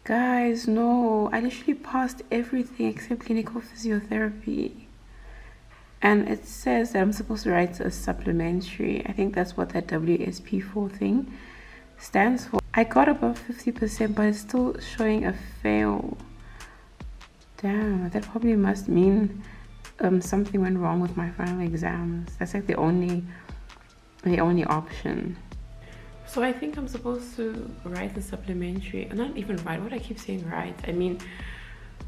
Guys, no, I literally passed everything except clinical physiotherapy. And it says that I'm supposed to write a supplementary. I think that's what that WSP4 thing stands for. I got above 50%, but it's still showing a fail. Damn, that probably must mean something went wrong with my final exams. That's like the only option. So I think I'm supposed to write the supplementary, and not even write. What I keep saying write, I mean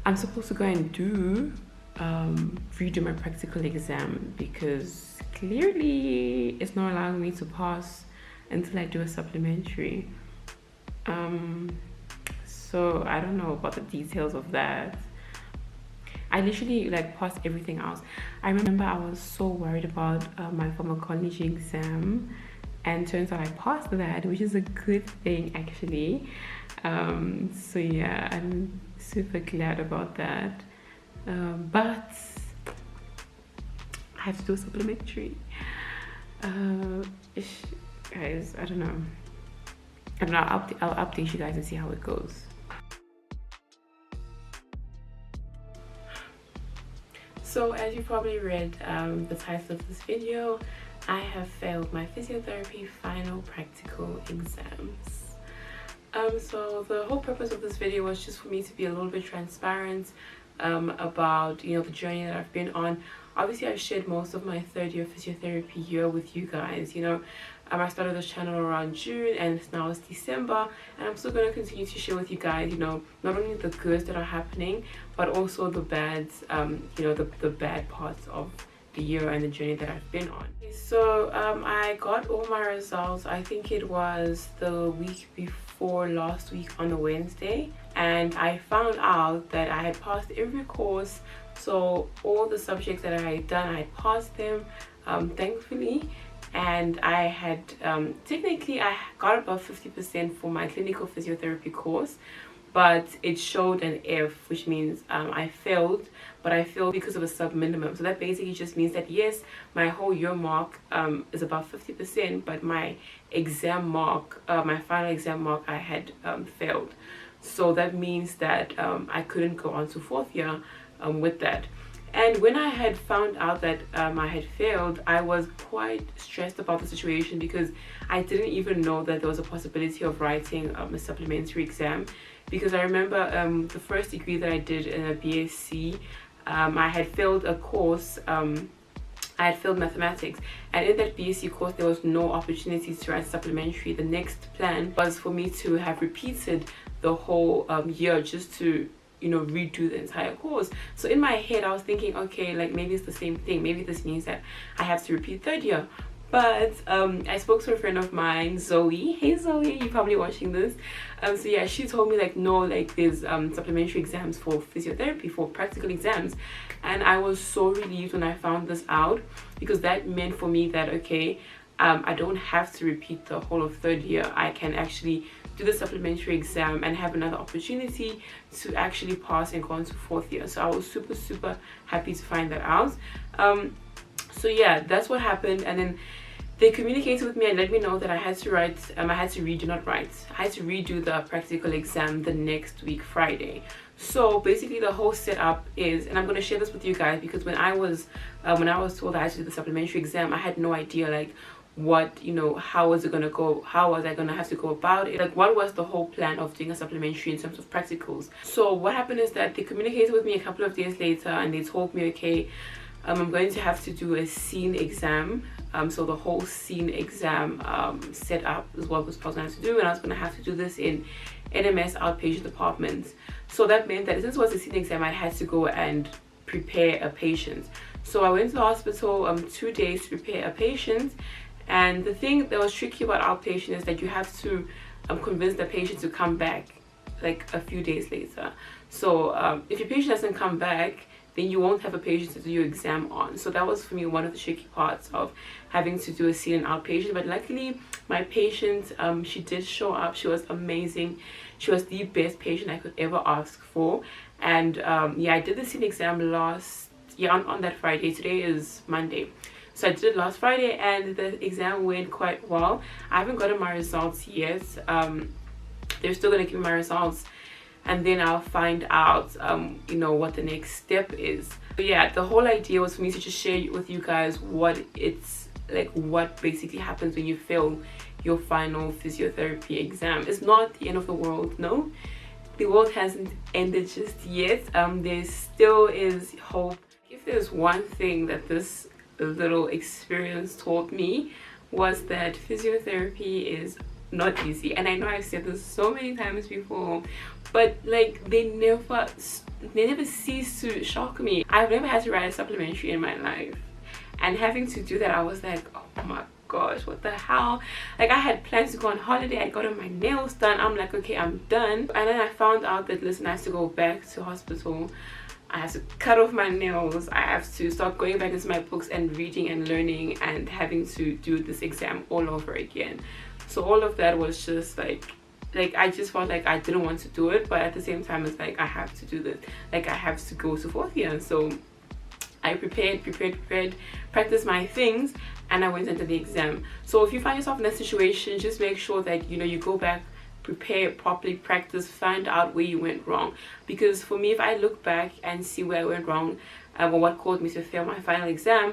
I'm supposed to go and do redo my practical exam, because clearly it's not allowing me to pass until I do a supplementary. So I don't know about the details of that. I literally like passed everything else. I remember I was so worried about my pharmacology exam, and turns out I passed that, which is a good thing actually. So yeah, I'm super glad about that. But I have to do a supplementary. Guys, I don't know. I'll update you guys and see how it goes. So as you probably read the title of this video, I have failed my physiotherapy final practical exams. So the whole purpose of this video was just for me to be a little bit transparent about the journey that I've been on. Obviously I've shared most of my third year physiotherapy year with you guys. I started this channel around June, and now it's December, and I'm still going to continue to share with you guys not only the goods that are happening, but also the bads, the bad parts of the year and the journey that I've been on. So I got all my results, I think it was the week before last week on a Wednesday, and I found out that I had passed every course. So all the subjects that I had done, I passed them, thankfully. And I had technically I got above 50% for my clinical physiotherapy course, but it showed an F, which means I failed, but I failed because of a sub minimum. So that basically just means that yes, my whole year mark is above 50%, but my exam mark, my final exam mark, I had failed. So that means that I couldn't go on to fourth year with that. And when I had found out that I had failed, I was quite stressed about the situation, because I didn't even know that there was a possibility of writing a supplementary exam. Because I remember the first degree that I did in a BSc, I had failed a course, I had failed mathematics, and in that BSc course there was no opportunity to write supplementary. The next plan was for me to have repeated the whole year, just to redo the entire course. So in my head I was thinking, okay, like maybe it's the same thing, maybe this means that I have to repeat third year. But I spoke to a friend of mine, Zoe. Hey Zoe, you're probably watching this. So yeah, she told me like no, like there's supplementary exams for physiotherapy, for practical exams. And I was so relieved when I found this out, because that meant for me that okay, I don't have to repeat the whole of third year. I can actually do the supplementary exam and have another opportunity to actually pass and go on to fourth year. So I was super happy to find that out. So yeah, that's what happened. And then they communicated with me and let me know that I had to write, I had to redo the practical exam the next week, Friday. So basically the whole setup is, and I'm going to share this with you guys, because when I was told I had to do the supplementary exam, I had no idea like what, how was it going to go, how was I going to have to go about it, like what was the whole plan of doing a supplementary in terms of practicals. So what happened is that they communicated with me a couple of days later, and they told me, okay, I'm going to have to do a scene exam. So the whole scene exam setup is what I was going to have to do, and I was going to have to do this in NMS outpatient departments. So that meant that since it was a scene exam, I had to go and prepare a patient. So I went to the hospital 2 days to prepare a patient. And the thing that was tricky about outpatient is that you have to convince the patient to come back like a few days later. So if your patient doesn't come back, then you won't have a patient to do your exam on. So that was for me one of the tricky parts of having to do a scene in outpatient. But luckily my patient, she did show up. She was amazing. She was the best patient I could ever ask for. And yeah, I did the scene exam on that Friday. Today is Monday. So I did it last Friday, and the exam went quite well. I haven't gotten my results yet. They're still going to give me my results and then I'll find out you know, what the next step is. But yeah, the whole idea was for me to just share with you guys what it's like, what basically happens when you fail your final physiotherapy exam. It's not the end of the world, no, the world hasn't ended just yet. There still is hope. If there's one thing that this little experience taught me, was that physiotherapy is not easy. And I know I've said this so many times before, but like they never cease to shock me. I've never had to write a supplementary in my life, and having to do that, I was like, oh my gosh, what the hell. Like I had plans to go on holiday, I got my nails done, I'm like, okay, I'm done. And then I found out that, listen, I have to go back to hospital, I have to cut off my nails, I have to start going back into my books and reading and learning and having to do this exam all over again. So all of that was just like I just felt like I didn't want to do it, but at the same time it's like I have to do this, like I have to go to 4th year. So I prepared, practiced my things, and I went into the exam. So if you find yourself in that situation, just make sure that, you know, you go back, prepare properly, practice, find out where you went wrong. Because for me, if I look back and see where I went wrong, or what caused me to fail my final exam,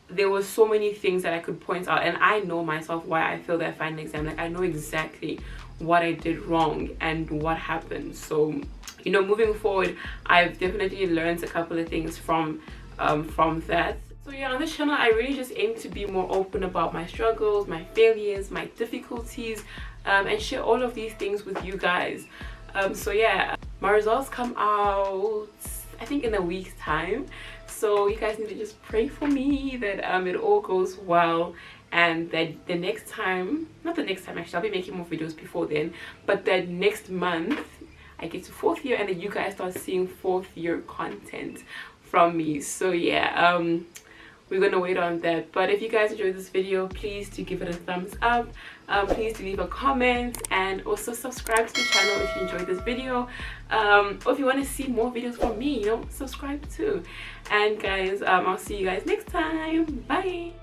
there were so many things that I could point out, and I know myself why I failed that final exam. Like I know exactly what I did wrong and what happened. So, you know, moving forward, I've definitely learned a couple of things from that. So yeah, on this channel I really just aim to be more open about my struggles, my failures, my difficulties, and share all of these things with you guys. So yeah, my results come out I think in a week's time, so you guys need to just pray for me that it all goes well, and that the next time, not the next time actually, I'll be making more videos before then, but that next month I get to 4th year and then you guys start seeing 4th year content from me. So yeah, we're gonna wait on that. But if you guys enjoyed this video, please do give it a thumbs up, please do leave a comment, and also subscribe to the channel if you enjoyed this video, or if you want to see more videos from me, you know, subscribe too. And guys, I'll see you guys next time. Bye.